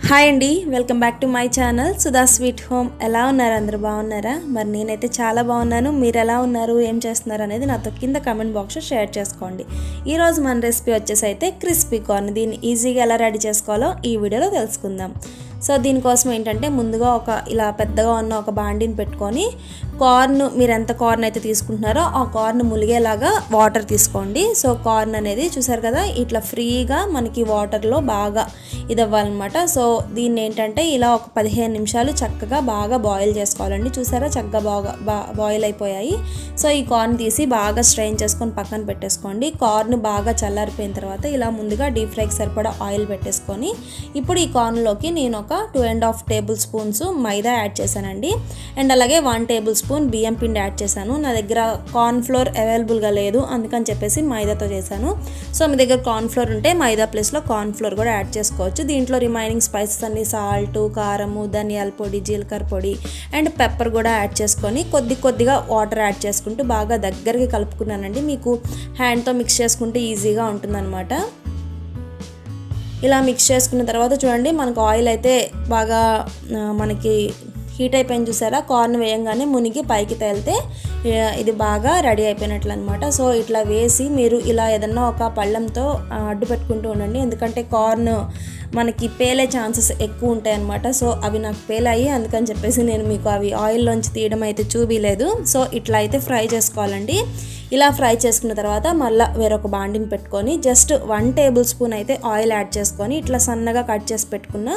Hi అండి, welcome back to my channel Sudha sweet home. ఎలా ఉన్నారు? అందరూ బాగున్నారా? మరి నేనైతే చాలా బాగున్నాను. మీరు ఎలా ఉన్నారు, ఏం చేస్తున్నారు అనేది నాతో కింద కామెంట్ బాక్స్లో షేర్ చేసుకోండి. ఈరోజు మన రెసిపీ వచ్చేసి అయితే క్రిస్పీ కార్న్. దీన్ని ఈజీగా ఎలా రెడీ చేసుకోవాలో ఈ వీడియోలో తెలుసుకుందాం. సో దీనికోసం ఏంటంటే ముందుగా ఇలా పెద్దగా ఉన్న ఒక బాండిని పెట్టుకొని కార్న్, మీరు ఎంత కార్న్ అయితే తీసుకుంటున్నారో ఆ కార్న్ ములిగేలాగా వాటర్ తీసుకోండి. సో కార్న్ అనేది చూసారు కదా, ఇట్లా ఫ్రీగా మనకి వాటర్లో బాగా ఇది అవ్వాలన్నమాట. సో దీన్ని ఏంటంటే ఇలా ఒక 15 నిమిషాలు చక్కగా బాగా బాయిల్ చేసుకోవాలండి. చూసారా, చక్కగా బాయిల్ అయిపోయాయి. సో ఈ కార్న్ తీసి బాగా స్ట్రెయిన్ చేసుకొని పక్కన పెట్టేసుకోండి. కార్న్ బాగా చల్లారిపోయిన తర్వాత ఇలా ముందుగా డీప్ ఫ్రైకి సరిపడా ఆయిల్ పెట్టేసుకొని ఇప్పుడు ఈ కార్న్లోకి నేను ఒక 2.5 టేబుల్ స్పూన్స్ మైదా యాడ్ చేశానండి. అండ్ అలాగే 1 టేబుల్ స్పూన్ బియ్యం పిండి యాడ్ చేశాను. నా దగ్గర కార్న్ ఫ్లోర్ అవైలబుల్గా లేదు, అందుకని చెప్పేసి మైదాతో చేశాను. సో మీ దగ్గర కార్న్ ఫ్లోర్ ఉంటే మైదా ప్లేస్లో కార్న్ ఫ్లోర్ కూడా యాడ్ చేసుకోవచ్చు. దీంట్లో రిమైనింగ్ స్పైసెస్ అన్ని సాల్ట్, కారము, ధనియాల పొడి, జీలకర్ర పొడి అండ్ పెప్పర్ కూడా యాడ్ చేసుకొని కొద్దిగా వాటర్ యాడ్ చేసుకుంటూ బాగా దగ్గరికి కలుపుకున్నానండి. మీకు హ్యాండ్తో మిక్స్ చేసుకుంటే ఈజీగా ఉంటుందన్నమాట. ఇలా మిక్స్ చేసుకున్న తర్వాత చూడండి, మనకు ఆయిల్ అయితే బాగా మనకి హీట్ అయిపోయింది. చూసారా, కార్న్ వేయంగానే మునిగి పైకి తేలితే ఇది బాగా రెడీ అయిపోయినట్లు అనమాట. సో ఇట్లా వేసి మీరు ఇలా ఏదన్నా ఒక పళ్ళెంతో అడ్డు పెట్టుకుంటూ ఉండండి, ఎందుకంటే కార్న్ మనకి పేలే ఛాన్సెస్ ఎక్కువ ఉంటాయి అన్నమాట. సో అవి నాకు పేలాయి, అందుకని చెప్పేసి నేను మీకు అవి ఆయిల్లోంచి తీయడం అయితే చూపిలేదు. సో ఇట్లా అయితే ఫ్రై చేసుకోవాలండి. ఇలా ఫ్రై చేసుకున్న తర్వాత మళ్ళీ వేరొక బాండిని పెట్టుకొని జస్ట్ 1 టేబుల్ స్పూన్ అయితే ఆయిల్ యాడ్ చేసుకొని ఇట్లా సన్నగా కట్ చేసి పెట్టుకున్న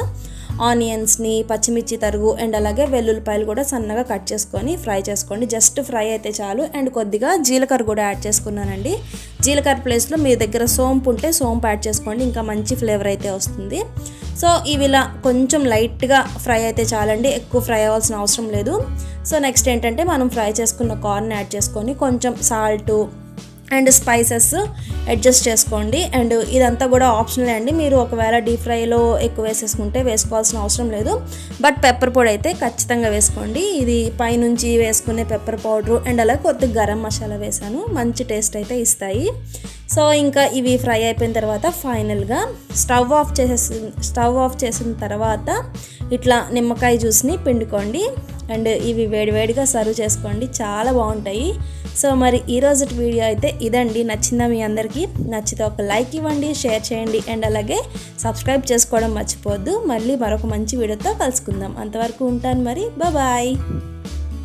ఆనియన్స్ని, పచ్చిమిర్చి తరుగు అండ్ అలాగే వెల్లుల్లిపాయలు కూడా సన్నగా కట్ చేసుకొని ఫ్రై చేసుకోండి. జస్ట్ ఫ్రై అయితే చాలు. అండ్ కొద్దిగా జీలకర్ర కూడా యాడ్ చేసుకున్నానండి. జీలకర్ర ప్లేస్లో మీ దగ్గర సోంపు ఉంటే సోంపు యాడ్ చేసుకోండి, ఇంకా మంచి ఫ్లేవర్ అయితే వస్తుంది. సో ఇవి ఇలా కొంచెం లైట్గా ఫ్రై అయితే చాలండి, ఎక్కువ ఫ్రై అవ్వాల్సిన అవసరం లేదు. సో నెక్స్ట్ ఏంటంటే మనం ఫ్రై చేసుకున్న కార్న్ యాడ్ చేసుకొని కొంచెం సాల్టు అండ్ స్పైసెస్ అడ్జస్ట్ చేసుకోండి. అండ్ ఇదంతా కూడా ఆప్షనల్ అండి, మీరు ఒకవేళ డీప్ ఫ్రైలో ఎక్కువ వేసేసుకుంటే వేసుకోవాల్సిన అవసరం లేదు. బట్ పెప్పర్ పొడి అయితే ఖచ్చితంగా వేసుకోండి. ఇది పైనుంచి వేసుకునే పెప్పర్ పౌడరు అండ్ అలాగే కొద్దిగా గరం మసాలా వేసాను, మంచి టేస్ట్ అయితే ఇస్తాయి. సో ఇంకా ఇవి ఫ్రై అయిపోయిన తర్వాత ఫైనల్గా స్టవ్ ఆఫ్ చేసిన తర్వాత ఇట్లా నిమ్మకాయ జ్యూస్ని పిండుకోండి అండ్ ఇవి వేడివేడిగా సర్వ్ చేసుకోండి, చాలా బాగుంటాయి. సో మరి ఈరోజు వీడియో అయితే ఇదండి. నచ్చిందా మీ అందరికీ? నచ్చితే ఒక లైక్ ఇవ్వండి, షేర్ చేయండి అండ్ అలాగే సబ్స్క్రైబ్ చేసుకోవడం మర్చిపోవద్దు. మళ్ళీ మరొక మంచి వీడియోతో కలుసుకుందాం. అంతవరకు ఉంటాను మరి, బాయ్.